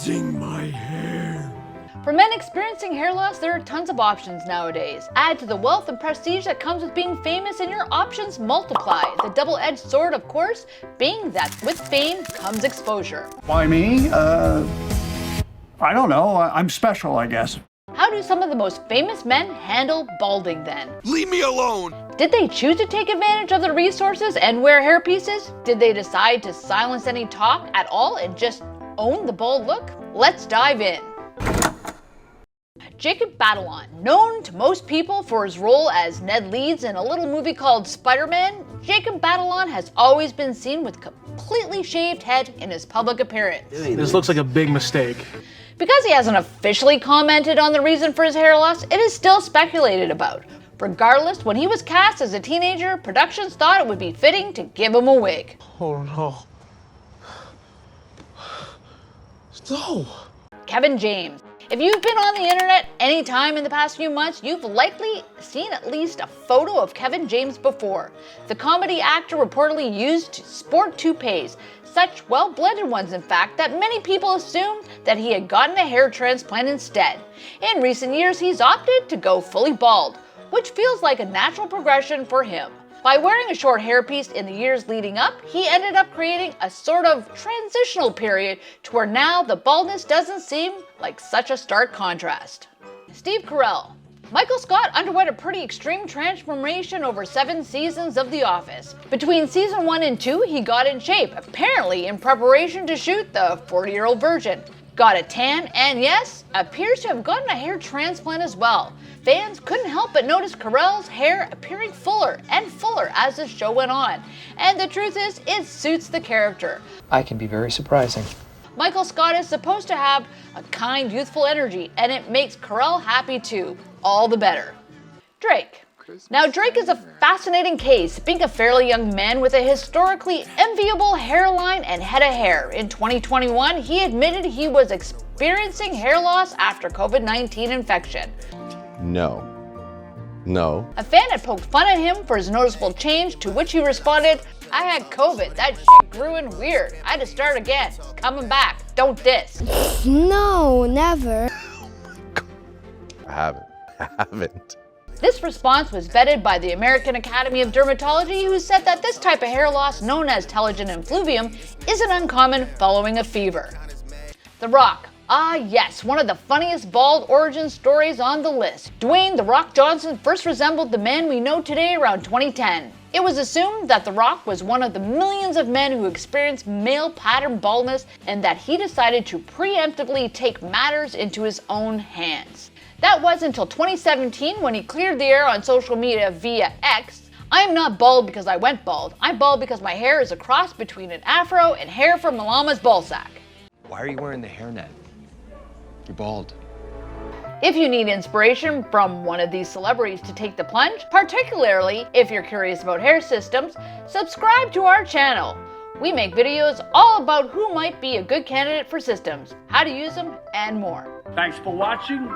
losing my hair. For men experiencing hair loss, there are tons of options nowadays. Add to the wealth and prestige that comes with being famous and your options multiply. The double-edged sword, of course, being that with fame comes exposure. Why me? I don't know. I'm special, I guess. How do some of the most famous men handle balding then? Leave me alone! Did they choose to take advantage of the resources and wear hairpieces? Did they decide to silence any talk at all and just own the bald look? Let's dive in. Jacob Batalon, known to most people for his role as Ned Leeds in a little movie called Spider-Man, Jacob Batalon has always been seen with completely shaved head in his public appearance. This looks like a big mistake. Because he hasn't officially commented on the reason for his hair loss, it is still speculated about. Regardless, when he was cast as a teenager, productions thought it would be fitting to give him a wig. Oh no. No. Kevin James. If you've been on the internet any time in the past few months, you've likely seen at least a photo of Kevin James before. The comedy actor reportedly used to sport toupees, such well-blended ones in fact, that many people assumed that he had gotten a hair transplant instead. In recent years, he's opted to go fully bald, which feels like a natural progression for him. By wearing a short hairpiece in the years leading up, he ended up creating a sort of transitional period to where now the baldness doesn't seem like such a stark contrast. Steve Carell. Michael Scott underwent a pretty extreme transformation over 7 seasons of The Office. Between season 1 and 2, he got in shape, apparently in preparation to shoot the 40-year-old version. Got a tan, and yes, appears to have gotten a hair transplant as well. Fans couldn't help but notice Carell's hair appearing fuller and fuller as the show went on. And the truth is, it suits the character. I can be very surprising. Michael Scott is supposed to have a kind, youthful energy, and it makes Carell happy too. All the better. Drake. Now, Drake is a fascinating case, being a fairly young man with a historically enviable hairline and head of hair. In 2021, he admitted he was experiencing hair loss after COVID-19 infection. No. A fan had poked fun at him for his noticeable change, to which he responded, "I had COVID, that shit grew in weird. I had to start again. It's coming back. Don't diss." No, never. I haven't. This response was vetted by the American Academy of Dermatology, who said that this type of hair loss, known as telogen effluvium, isn't uncommon following a fever. The Rock. Ah yes, one of the funniest bald origin stories on the list. Dwayne "The Rock" Johnson first resembled the man we know today around 2010. It was assumed that The Rock was one of the millions of men who experienced male pattern baldness and that he decided to preemptively take matters into his own hands. That was until 2017 when he cleared the air on social media via X. "I am not bald because I went bald. I'm bald because my hair is a cross between an afro and hair from a llama's ballsack." Why are you wearing the hairnet? You're bald. If you need inspiration from one of these celebrities to take the plunge, particularly if you're curious about hair systems, subscribe to our channel. We make videos all about who might be a good candidate for systems, how to use them, and more. Thanks for watching.